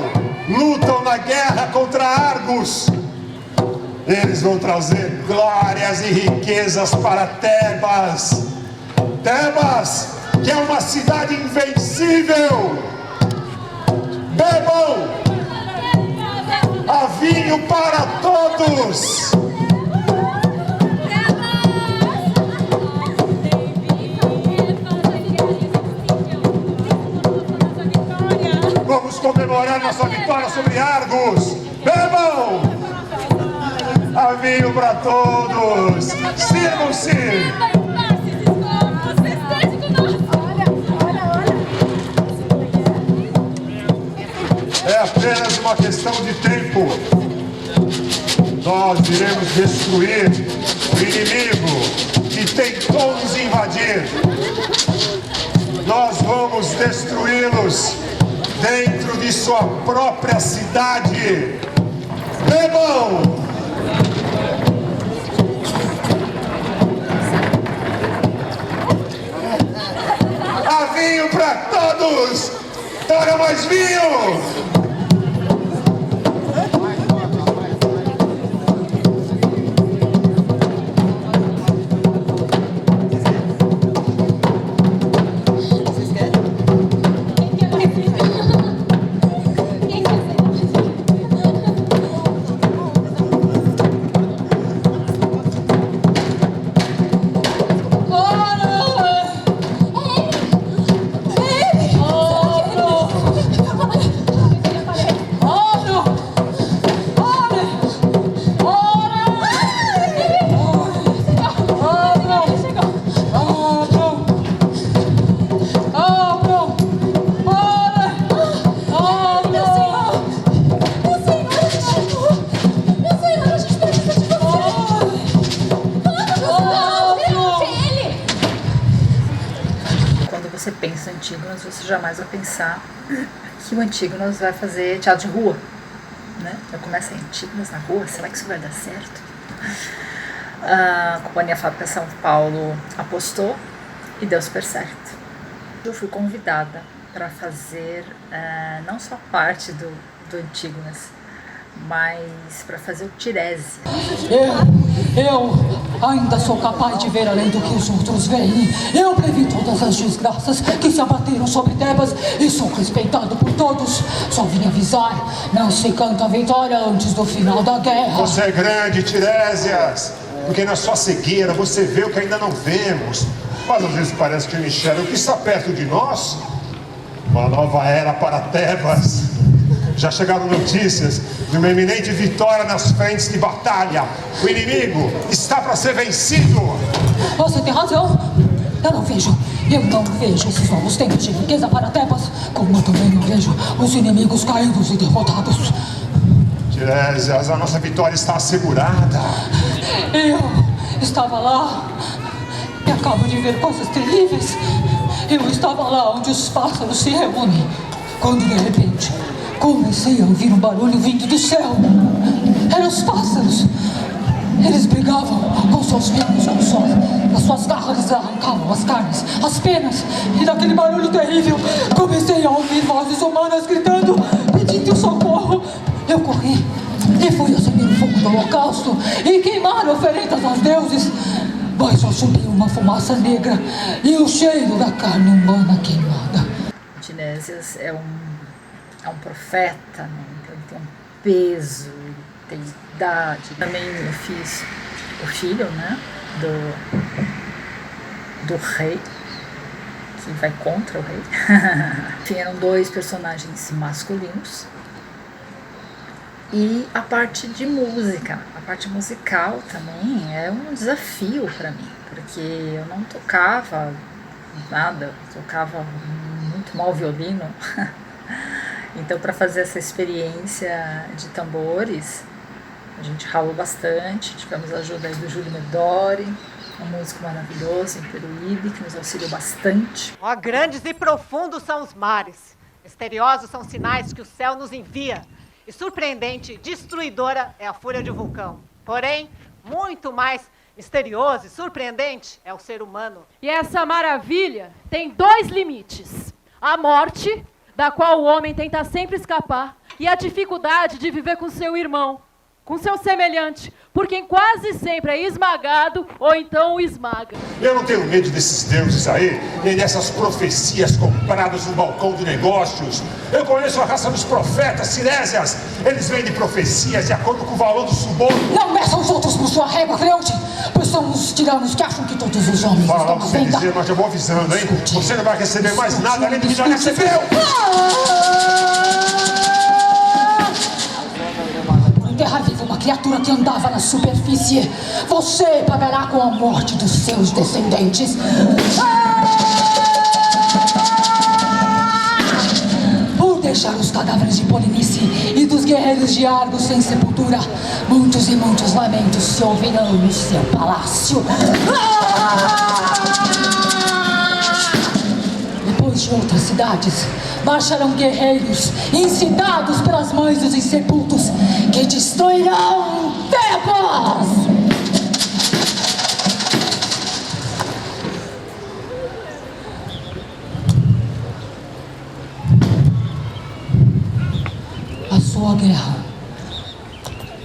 lutam na guerra contra Argos. Eles vão trazer glórias e riquezas para Tebas. Tebas, que é uma cidade invencível. Bebam! Há vinho para todos! Vamos comemorar nossa vitória sobre Argos! Bebam! Há vinho para todos! Sirvam-se! É apenas uma questão de tempo. Nós iremos destruir o inimigo que tentou nos invadir. Nós vamos destruí-los dentro de sua própria cidade. Bebam! Há vinho para todos! Traga mais vinho! Você pensa em Antígonas, você jamais vai pensar que o Antígonas vai fazer teatro de rua, né? Eu começo em Antígonas na rua, será que isso vai dar certo? A Companhia Fábrica São Paulo apostou e deu super certo. Eu fui convidada para fazer não só parte do Antígonas, mas para fazer o Tirese. Eu ainda sou capaz de ver além do que os outros veem. Eu previ todas as desgraças que se abateram sobre Tebas e sou respeitado por todos. Só vim avisar, não se canta a vitória antes do final da guerra. Você é grande, Tiresias, porque na sua cegueira você vê o que ainda não vemos. Mas às vezes parece que enxerga o que está perto de nós. Uma nova era para Tebas. Já chegaram notícias de uma iminente vitória nas frentes de batalha. O inimigo está para ser vencido. Você tem razão. Eu não vejo esses novos tempos de riqueza para Tebas, como eu também não vejo os inimigos caídos e derrotados. Tiresias, a nossa vitória está assegurada. Eu estava lá e acabo de ver coisas terríveis. Eu estava lá onde os pássaros se reúnem, quando de repente comecei a ouvir um barulho vindo do céu. Eram os pássaros. Eles brigavam com seus bicos no sol. As suas garras lhes arrancavam as carnes, as penas. E daquele barulho terrível, comecei a ouvir vozes humanas gritando, pedindo socorro. Eu corri e fui acender o fogo do holocausto e queimar oferendas aos deuses. Mas só subiu uma fumaça negra e o cheiro da carne humana queimada. Tiresias é um profeta, né? Então ele tem um peso, ele tem idade. Também eu fiz o filho, né, do rei, que vai contra o rei. Enfim, eram 2 personagens masculinos. E a parte de música, a parte musical também é um desafio para mim, porque eu não tocava nada, tocava muito mal violino. Então, para fazer essa experiência de tambores, a gente ralou bastante. Tivemos a ajuda aí do Júlio Medori, um músico maravilhoso em Peruíbe, que nos auxiliou bastante. Ó, grandes e profundos são os mares, misteriosos são sinais que o céu nos envia, e surpreendente, destruidora é a fúria de um vulcão. Porém, muito mais misterioso e surpreendente é o ser humano. E essa maravilha tem 2 limites: a morte, da qual o homem tenta sempre escapar, e a dificuldade de viver com seu irmão, com seu semelhante, por quem quase sempre é esmagado ou então o esmaga. Eu não tenho medo desses deuses aí, nem dessas profecias compradas no balcão de negócios. Eu conheço a raça dos profetas, Tiresias. Eles vendem profecias de acordo com o valor do suborno. Não meçam os outros por sua régua, Creonte, pois são os tiranos que acham que todos os homens Fala estão logo à sem venda. dizer, mas eu vou avisando, hein? Você não vai receber mais nada além do que já recebeu. Enterrar viva uma criatura que andava na superfície. Você pagará com a morte dos seus descendentes. Por deixar os cadáveres de Polinice e dos guerreiros de Argos sem sepultura, muitos e muitos lamentos se ouvirão no seu palácio. Depois de outras cidades, marcharão guerreiros, incitados pelas mães dos insepultos, que destruirão Tebas! A sua guerra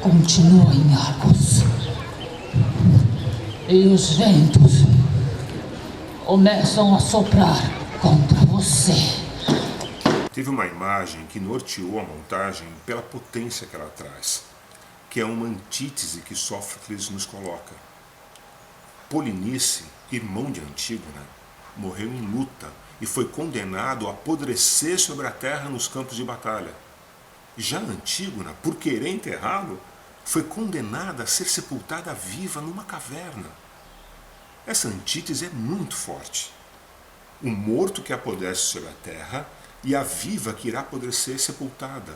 continua em Argos. E os ventos começam a soprar contra você. Teve uma imagem que norteou a montagem pela potência que ela traz, que é uma antítese que Sófocles nos coloca. Polinice, irmão de Antígona, morreu em luta e foi condenado a apodrecer sobre a terra nos campos de batalha. Já Antígona, por querer enterrá-lo, foi condenada a ser sepultada viva numa caverna. Essa antítese é muito forte. O morto que apodrece sobre a terra e a viva que irá apodrecer sepultada,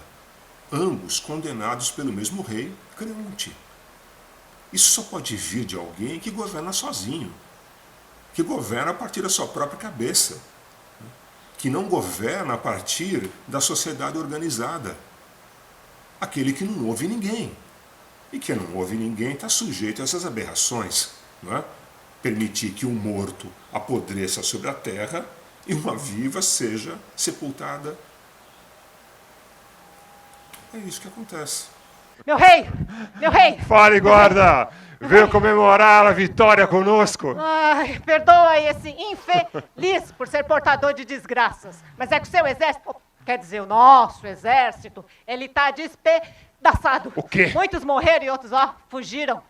ambos condenados pelo mesmo rei, Creonte. Isso só pode vir de alguém que governa sozinho, que governa a partir da sua própria cabeça, que não governa a partir da sociedade organizada. Aquele que não ouve ninguém. E quem não ouve ninguém está sujeito a essas aberrações, não é? Permitir que um morto apodreça sobre a terra e uma viva seja sepultada. É isso que acontece. Meu rei! Meu rei! Fale, guarda! Veio comemorar a vitória conosco. Ai, perdoa esse infeliz por ser portador de desgraças. Mas é que o seu exército, quer dizer, o nosso exército, ele está despedaçado. O quê? Muitos morreram e outros, fugiram.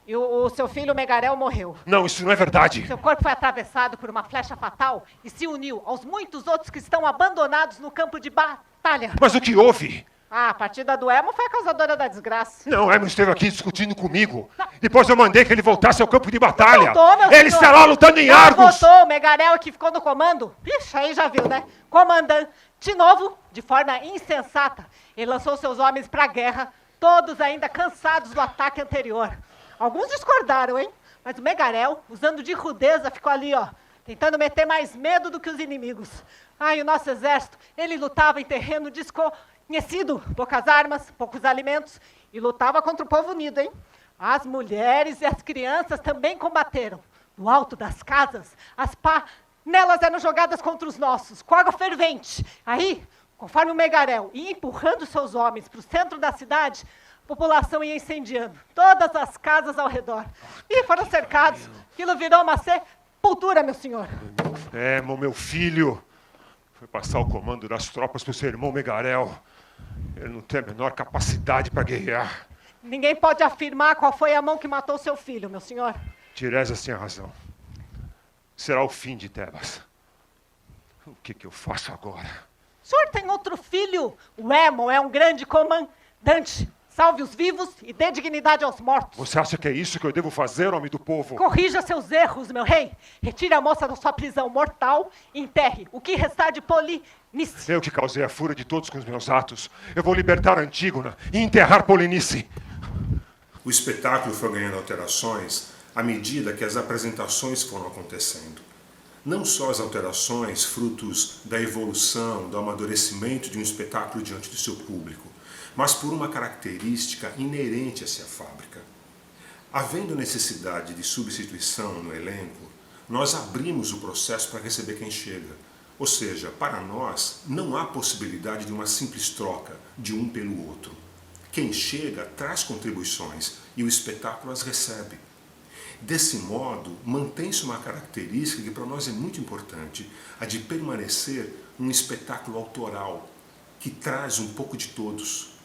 E o seu filho Megarel morreu. Não, isso não é verdade. Seu corpo foi atravessado por uma flecha fatal e se uniu aos muitos outros que estão abandonados no campo de batalha. Mas o que houve? Ah, a partida do Emo foi a causadora da desgraça. Não, Emo esteve aqui discutindo comigo. Depois eu mandei que ele voltasse ao campo de batalha. Voltou, meu Ele senhor. está lá lutando em Já Argos. voltou, o Megarel que ficou no comando. Ixi, aí já viu, né? Comandante, de novo, de forma insensata, ele lançou seus homens para a guerra, todos ainda cansados do ataque anterior. Alguns discordaram, hein? Mas o Megarel, usando de rudeza, ficou ali, ó, tentando meter mais medo do que os inimigos. Ai, o nosso exército, ele lutava em terreno desconhecido, poucas armas, poucos alimentos, e lutava contra o povo unido, hein? As mulheres e as crianças também combateram. No alto das casas, as panelas eram jogadas contra os nossos, com água fervente. Aí, conforme o Megarel ia empurrando seus homens para o centro da cidade, a população ia incendiando todas as casas ao redor. E foram cercados. Aquilo virou uma sepultura, meu senhor. Emo, meu filho, foi passar o comando das tropas para o seu irmão Megarel. Ele não tem a menor capacidade para guerrear. Ninguém pode afirmar qual foi a mão que matou seu filho, meu senhor. Tiresias tem razão. Será o fim de Tebas. O que eu faço agora? O senhor tem outro filho. O Emo é um grande comandante. Salve os vivos e dê dignidade aos mortos. Você acha que é isso que eu devo fazer, homem do povo? Corrija seus erros, meu rei. Retire a moça da sua prisão mortal e enterre o que restar de Polinice. Eu que causei a fúria de todos com os meus atos. Eu vou libertar Antígona e enterrar Polinice. O espetáculo foi ganhando alterações à medida que as apresentações foram acontecendo. Não só as alterações frutos da evolução, do amadurecimento de um espetáculo diante do seu público, mas por uma característica inerente a essa fábrica. Havendo necessidade de substituição no elenco, nós abrimos o processo para receber quem chega. Ou seja, para nós, não há possibilidade de uma simples troca de um pelo outro. Quem chega traz contribuições e o espetáculo as recebe. Desse modo, mantém-se uma característica que para nós é muito importante, a de permanecer um espetáculo autoral, que traz um pouco de todos.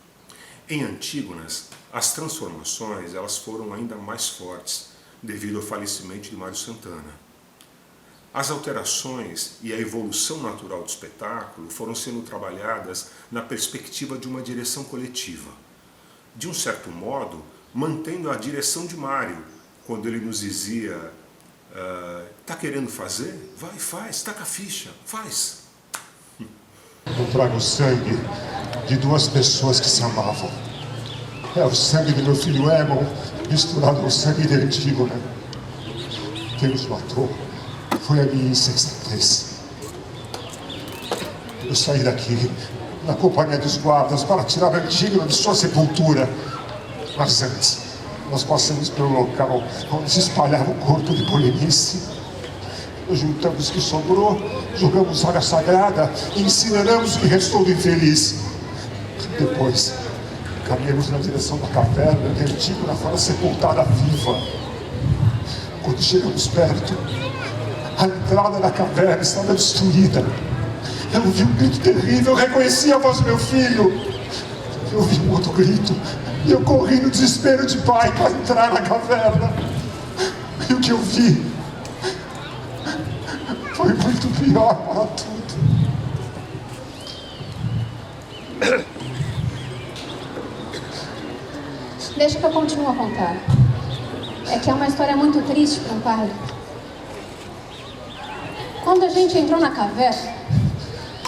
Em Antígonas, as transformações elas foram ainda mais fortes, devido ao falecimento de Mário Santana. As alterações e a evolução natural do espetáculo foram sendo trabalhadas na perspectiva de uma direção coletiva. De um certo modo, mantendo a direção de Mário, quando ele nos dizia, tá querendo fazer? Vai, faz, taca a ficha, faz. Eu trago o sangue de duas pessoas que se amavam. É o sangue do meu filho Emo misturado com o sangue de Antígona. Quem nos matou foi a minha insensatez. Eu saí daqui na companhia dos guardas para tirar Antígona de sua sepultura. Mas antes, nós passamos pelo local onde se espalhava o corpo de Polinice. Nós juntamos o que sobrou, jogamos água sagrada e incineramos o que restou do infeliz. Depois, caminhamos na direção da caverna onde Antígona fora sepultada viva. Quando chegamos perto, a entrada da caverna estava destruída. Eu ouvi um grito terrível, eu reconheci a voz do meu filho. Eu ouvi um outro grito e eu corri no desespero de pai para entrar na caverna. E o que eu vi foi muito pior para tudo. Deixa que eu continuo a contar. É que é uma história muito triste para um padre. Quando a gente entrou na caverna,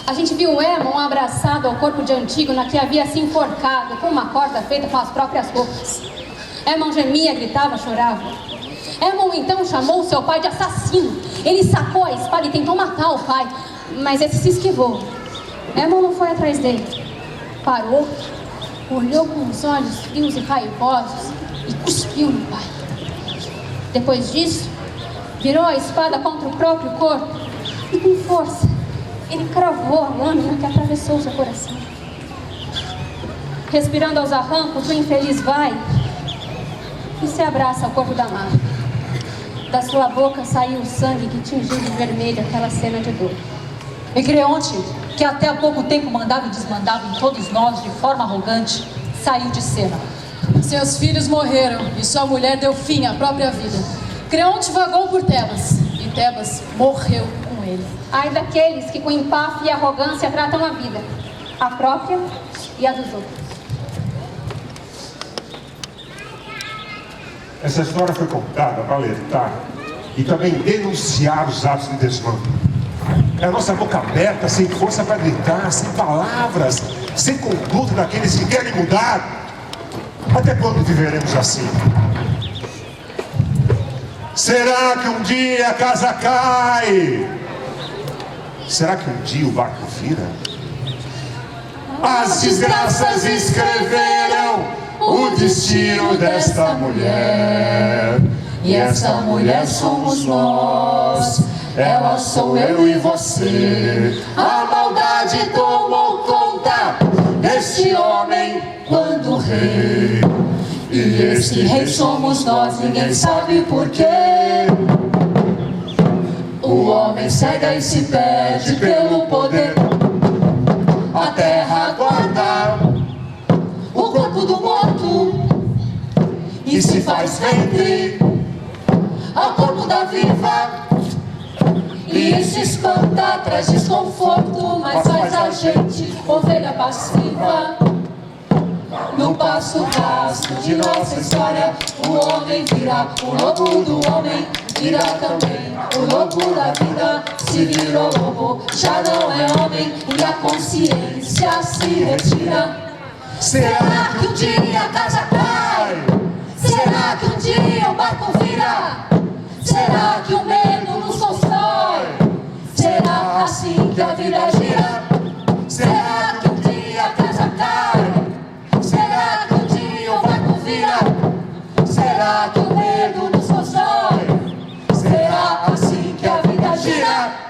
a gente viu o Emo abraçado ao corpo de Antígona que havia se enforcado com uma corda feita com as próprias roupas. Emon gemia, gritava, chorava. Emon então chamou seu pai de assassino. Ele sacou a espada e tentou matar o pai, mas esse se esquivou. Emon não foi atrás dele. Parou, olhou com os olhos frios e raivosos e cuspiu no pai. Depois disso, virou a espada contra o próprio corpo e com força ele cravou a lâmina que atravessou seu coração. Respirando aos arrancos, o infeliz vai e se abraça ao corpo da amada. Da sua boca saiu o sangue que tingiu de vermelho aquela cena de dor. E Creonte, que até há pouco tempo mandava e desmandava em todos nós de forma arrogante, saiu de cena. Seus filhos morreram e sua mulher deu fim à própria vida. Creonte vagou por Tebas e Tebas morreu com ele. Ai daqueles que com empáfia e arrogância tratam a vida. a própria e a dos outros. Essa história foi contada para alertar e também denunciar os atos de desmame. É a nossa boca aberta, sem força para gritar, sem palavras, sem conduta daqueles que querem mudar. Até quando viveremos assim? Será que um dia a casa cai? Será que um dia o barco vira? As desgraças escreveram o destino desta mulher. E essa mulher somos nós. Ela sou eu e você. A maldade tomou conta desse homem quando rei. E esse rei somos nós, ninguém sabe porquê. O homem cega e se perde pelo poder. A terra guarda o corpo do morto e se faz ventre ao corpo da viva. E se espanta, traz desconforto, mas faz a gente ovelha passiva. No passo rasto de nossa história, o homem vira o lobo do homem, vira também o lobo da vida. Se virou lobo, já não é homem e a consciência se retira. Será que um dia a casa cai? Será que um dia o barco vira? Será que o medo nos constrói? Será assim que a vida gira? Será que um dia a casa cai? Será que um dia o barco vira? Será que o medo nos constrói? Será assim que a vida gira?